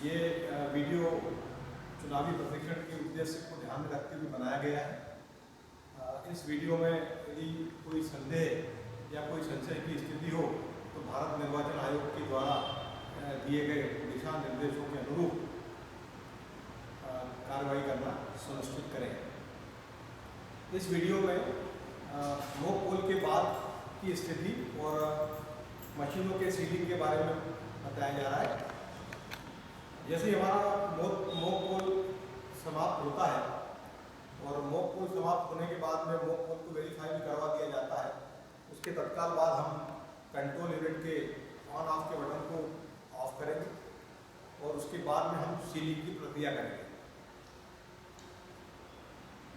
ये वीडियो चुनावी प्रशिक्षण के उद्देश्य को ध्यान में रखते हुए बनाया गया है। इस वीडियो में यदि कोई संदेह या कोई संशय की स्थिति हो तो भारत निर्वाचन आयोग के द्वारा दिए गए दिशा निर्देशों के अनुरूप कार्रवाई करना सुनिश्चित करें। इस वीडियो में मॉक पोल के बाद की स्थिति और मशीनों के सीलिंग के बारे में बताया जा रहा है। जैसे हमारा मॉक पोल समाप्त होता है और मॉक पोल समाप्त होने के बाद में मॉक पोल को वेरीफाई भी करवा दिया जाता है, उसके तत्काल बाद हम कंट्रोल यूनिट के ऑन ऑफ के बटन को ऑफ करेंगे और उसके बाद में हम सीलिंग की प्रक्रिया करेंगे।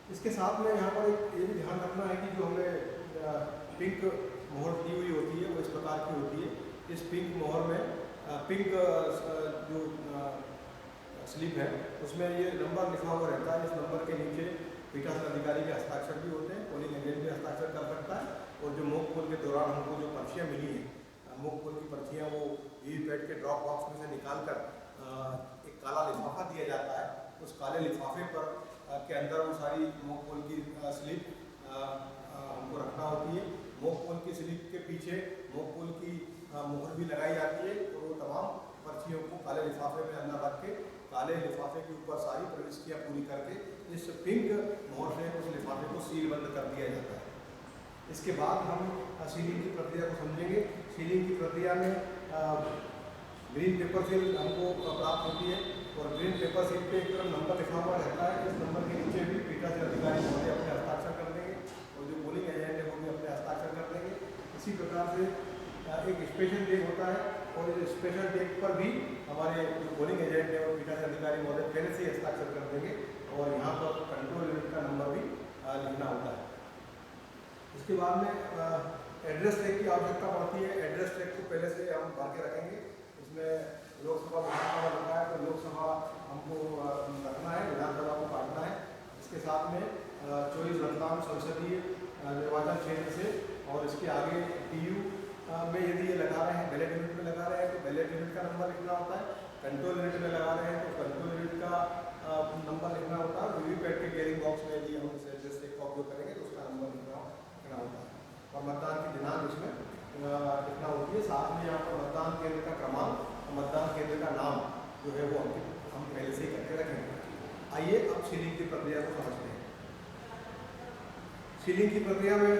इसके साथ में यहाँ पर एक ये भी ध्यान रखना है कि जो हमें पिंक मोहर दी हुई होती है वो इस प्रकार की होती है। इस पिंक मोहर में पिंक जो स्लिप है उसमें ये नंबर लिखा हुआ रहता है। इस नंबर के नीचे पीठासीन अधिकारी के हस्ताक्षर भी होते हैं, पोलिंग एजेंट भी हस्ताक्षर कर सकता है। और जो मॉक पोल के दौरान हमको जो पर्चियाँ मिली हैं, मॉक पोल की पर्चियाँ वो वीवीपैट के ड्रॉप बॉक्स में से निकाल कर एक काला लिफाफा दिया जाता है। उस काले लिफाफे पर के अंदर वो सारी मॉक पोल की स्लिप हमको रखना होती है। मॉक पोल की स्लिप के पीछे मॉक पोल की मोहर भी लगाई जाती है और वो तमाम पर्चियों को काले लिफाफे में अंदर रख के काले लिफाफे के ऊपर सारी प्रविष्टियाँ पूरी करके इस पिंक मोहर से उस लिफाफे को सील बंद कर दिया जाता है। इसके बाद हम सीलिंग की प्रक्रिया को समझेंगे। सीलिंग की प्रक्रिया में ग्रीन पेपर सील हमको प्राप्त होती है और ग्रीन पेपर सील पे एक तरफ नंबर लिखा हुआ रहता है। इस नंबर के नीचे भी पीठासीन अधिकारी महोदय अपने हस्ताक्षर कर देंगे और जो पोलिंग एजेंट है वो भी अपने हस्ताक्षर कर देंगे। इसी प्रकार से एक स्पेशल डेट होता है और इस स्पेशल डेट पर भी हमारे जो पोलिंग एजेंट है वो पीठासीन अधिकारी महोदय पहले से ही हस्ताक्षर कर देंगे और यहाँ पर कंट्रोल यूनिट का नंबर भी लिखना होता है। इसके बाद में एड्रेस टैग की आवश्यकता पड़ती है। एड्रेस टैग को पहले से हम भर के रखेंगे। इसमें लोकसभा विधानसभा लिखा है तो लोकसभा हमको रखना है, विधानसभा को काटना है। इसके साथ में 24 रतलाम संसदीय निर्वाचन क्षेत्र से और इसके आगे TU में यदि ये लगा रहे हैं, बैलेट यूनिट में लगा रहे हैं तो बैलेट यूनिट का नंबर लिखना होता है। कंट्रोल यूनिट में लगा रहे हैं तो कंट्रोल यूनिट का नंबर लिखना होता है। वीवीपैट के कैरिंग बॉक्स में यदि हम इस एड्रेस टैग का उपयोग करेंगे तो उसका नंबर लिखना होता है और मतदान की दिनांक इसमें लिखना होती है। साथ में यहाँ पर मतदान केंद्र का क्रमांक और मतदान केंद्र का नाम जो है वो हम पहले से ही करके रखेंगे। आइए अब सीलिंग की प्रक्रिया को समझते हैं। सीलिंग की प्रक्रिया में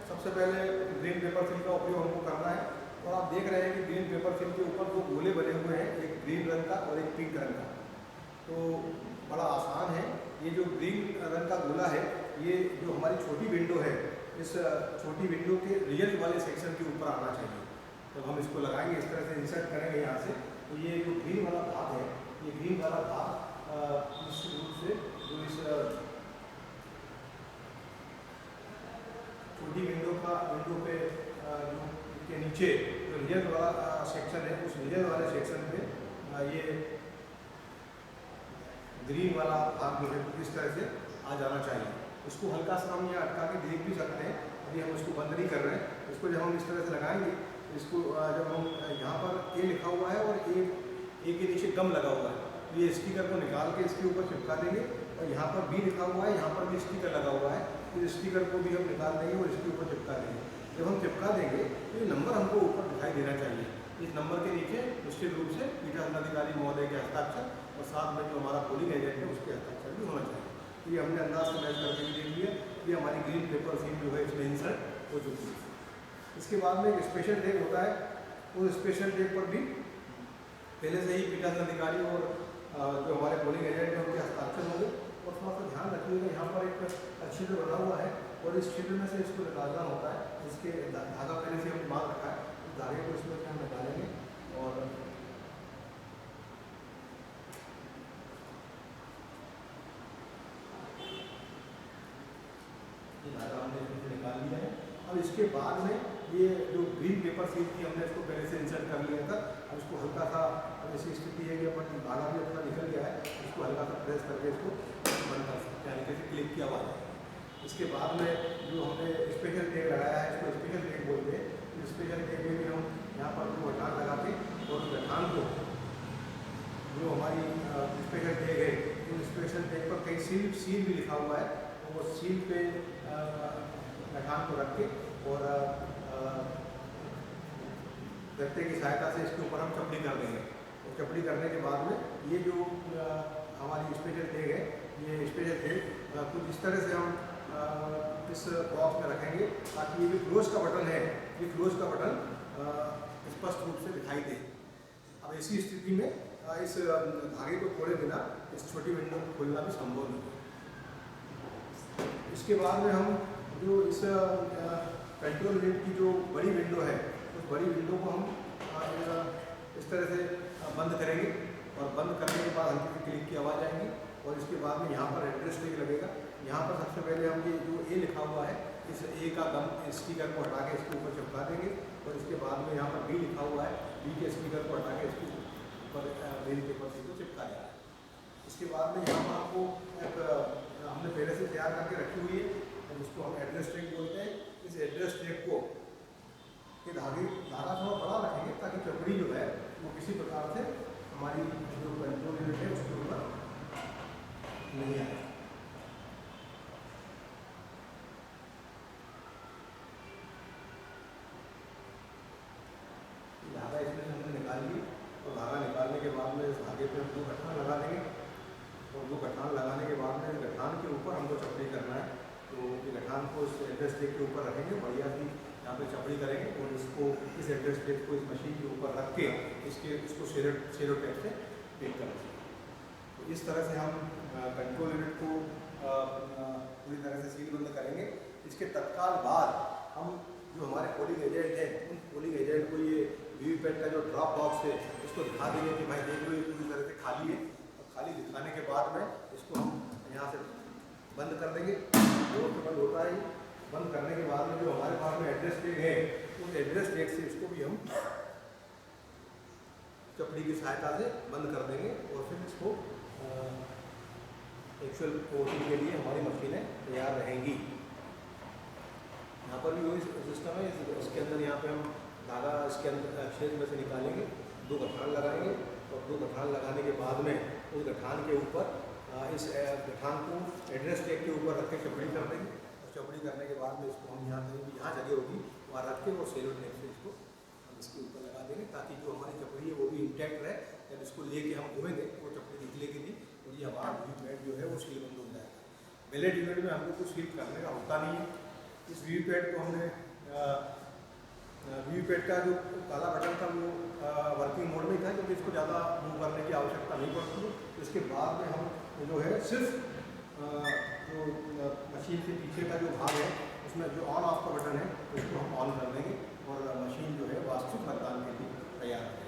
सबसे पहले ग्रीन पेपर सील का उपयोग हमको करना है और आप देख रहे हैं कि ग्रीन पेपर सील के ऊपर दो गोले बने हुए हैं, एक ग्रीन रंग का और एक पिंक रंग का। तो बड़ा आसान है। ये जो ग्रीन रंग का गोला है ये जो हमारी छोटी विंडो है, इस छोटी विंडो के रियल वाले सेक्शन के ऊपर आना चाहिए। जब हम इसको लगाएंगे, इस तरह से इंसर्ट करेंगे यहाँ से, तो ये जो ग्रीन वाला भाग है, ये ग्रीन वाला भाग निश्चित रूप से जो इस छोटी विंडो पे के नीचे जो रियल वाला सेक्शन है, उस रियल वाले सेक्शन में ये ग्रीन वाला भाग जो है इस तरह से आ जाना चाहिए। इसको हल्का सा हम यहाँ अटका के देख भी सकते हैं। अभी हम इसको बंद नहीं कर रहे हैं। इसको जब हम इस तरह से लगाएंगे, इसको जब हम यहाँ पर A लिखा हुआ है और A के नीचे गम लगा हुआ है, तो ये स्टिकर को निकाल के इसके ऊपर चिपका देंगे और यहाँ पर B लिखा हुआ है, यहाँ पर भी स्टिकर लगा हुआ है, इस स्टिकर को भी हम निकाल देंगे और इसके ऊपर चिपका देंगे। जब हम चिपका देंगे तो ये नंबर हमको ऊपर दिखाई देना चाहिए। इस नंबर के नीचे निश्चित रूप से पीठासीन अधिकारी महोदय के हस्ताक्षर और साथ में जो हमारा पोलिंग एजेंट है उसके हस्ताक्षर भी होना चाहिए। तो ये हमने अंदाज से मैच करके भी देख लिया। ये हमारी ग्रीन पेपर सील जो है इसमें इंसर्ट हो चुकी है। इसके बाद में एक स्पेशल टैग होता है। उस स्पेशल टैग पर भी पहले से ही पीठासीन अधिकारी और जो हमारे पोलिंग एजेंट है उनके हस्ताक्षर होंगे। और थोड़ा सा ध्यान रखिएगा, यहाँ पर एक छिद्र बना हुआ है और इस छिद्र में से इसको निकालना होता है। इसके धागा पहले से हमने बांध रखा है, इस धागे को इसमें हम निकालेंगे और धागा हमने इसमें निकाल लिया है। अब इसके बाद में ये जो ग्रीन पेपर सील थी हमने इसको पहले से इंसर्ट कर लिया था। अब इसको हल्का सा, अब ऐसी स्थिति है कि अपन धागा भी अपना निकल गया है, इसको हल्का सा प्रेस करके इसको बंद कर सकते हैं, हल्के से क्लिक किया हुआ है। इसके बाद में जो हमने स्पेशल टैग लगाया है इसको स्पेशल टैग बोलते हैं। स्पेशल टैग में भी हम यहाँ पर वो गठान लगा के और गठान को जो जो हमारी स्पेशल टैग है, उन स्पेशल टैग पर कई सील भी लिखा हुआ है, तो वो सील पे गठान को रख के और गत्ते की सहायता से इसके ऊपर हम चपड़ी कर देंगे। और चपड़ी करने के बाद में ये जो हमारी स्पेशल टैग है, ये स्पेशल टैग कुछ इस तरह से हम इस बॉक्स में रखेंगे ताकि ये जो क्लोज का बटन है, ये क्लोज का बटन स्पष्ट रूप से दिखाई दे। अब ऐसी स्थिति में इस धागे को तोड़े बिना इस छोटी विंडो को खोलना भी संभव नहीं है। इसके बाद में हम जो इस कंट्रोल यूनिट की जो बड़ी विंडो है, उस बड़ी विंडो को हम इस तरह से बंद करेंगे और बंद करने के बाद हल्की सी क्लिक की आवाज़ आएगी और इसके बाद में यहाँ पर एड्रेस टैग लगेगा। यहाँ पर सबसे पहले हम ये जो ए लिखा हुआ है, इस ए का गम स्टिकर को हटा के इसके ऊपर चिपका देंगे और इसके बाद में यहाँ पर बी लिखा हुआ है, बी के स्टिकर को हटा के इसके ऊपर मेन पेपर से इसको चिपका दिया है। इसके बाद में यहाँ पर आपको एक हमने पहले से तैयार करके रखी हुई है और उसको हम एड्रेस टैग बोलते हैं। इस एड्रेस टैग को ये धागा थोड़ा बड़ा रखेंगे ताकि चपड़ी जो है वो किसी प्रकार से हमारी जो कंट्रोल यूनिट है उसके ऊपर नहीं आए। धागा इसमें से हमने निकाल ली और धागा निकालने के बाद में इस धागे पे हम 2 गठान लगा देंगे और 2 गठान लगाने के बाद में गठान के ऊपर हमको चपड़ी करना है। तो ये गठान को इस एड्रेस टैग के ऊपर रखेंगे, बढ़िया सी यहाँ पे चपड़ी करेंगे और इसको इस एड्रेस टैग को इस मशीन के ऊपर रख के इसको सेलो टैग से पेक कर देंगे। तो इस तरह से हम कंट्रोल यूनिट को पूरी तरह से सील बंद करेंगे। इसके तत्काल बाद हम जो हमारे पोलिंग एजेंट हैं, उन पोलिंग एजेंट को ये वीवीपैट का जो ड्रॉप बॉक्स है इसको दिखा देंगे कि भाई देख लो ये पूरी तरह से खाली है। और खाली दिखाने के बाद में इसको हम यहाँ से बंद कर देंगे। जो बंद होता है, बंद करने के बाद में जो हमारे पास में एड्रेस टैग है, उस एड्रेस टैग से इसको भी हम चपड़ी की सहायता से बंद कर देंगे और फिर इसको एक्चुअल कोटिंग के लिए हमारी मशीनें तैयार रहेंगी। यहाँ पर भी वही सिस्टम है। इसके अंदर यहाँ पे हम धागा इसके अंदर छेद में से निकालेंगे, 2 गठान लगाएंगे और 2 गठान लगाने के बाद में उस गठान के ऊपर इस गठान को एड्रेस टैग के ऊपर रख के चपड़ी कर देंगे और चपड़ी करने के बाद में इसको हम यहाँ जगह होगी वहाँ रख के और सेलो टैग से इसको हम इसके ऊपर लगा देंगे ताकि जो हमारी चपड़ी है वो भी इंटैक्ट रहे। जब इसको लेके हम घूमेंगे वो चपड़ी निकलेगी नहीं और ये हमारा वीवीपैट जो है वो सील बंद हो जाएगा। बेलेट यूनिट में हमको कुछ सील करने का होता नहीं है। इस वीवीपैट को हमने वीवीपैट का जो काला बटन था वो वर्किंग मोड में था क्योंकि इसको ज़्यादा मूव करने की आवश्यकता नहीं पड़ती। इसके बाद में हम जो है सिर्फ जो मशीन के पीछे का जो भाग है उसमें जो ऑन ऑफ का बटन है उसको हम ऑन कर देंगे और मशीन जो है वास्तविक मतदान के लिए तैयार है।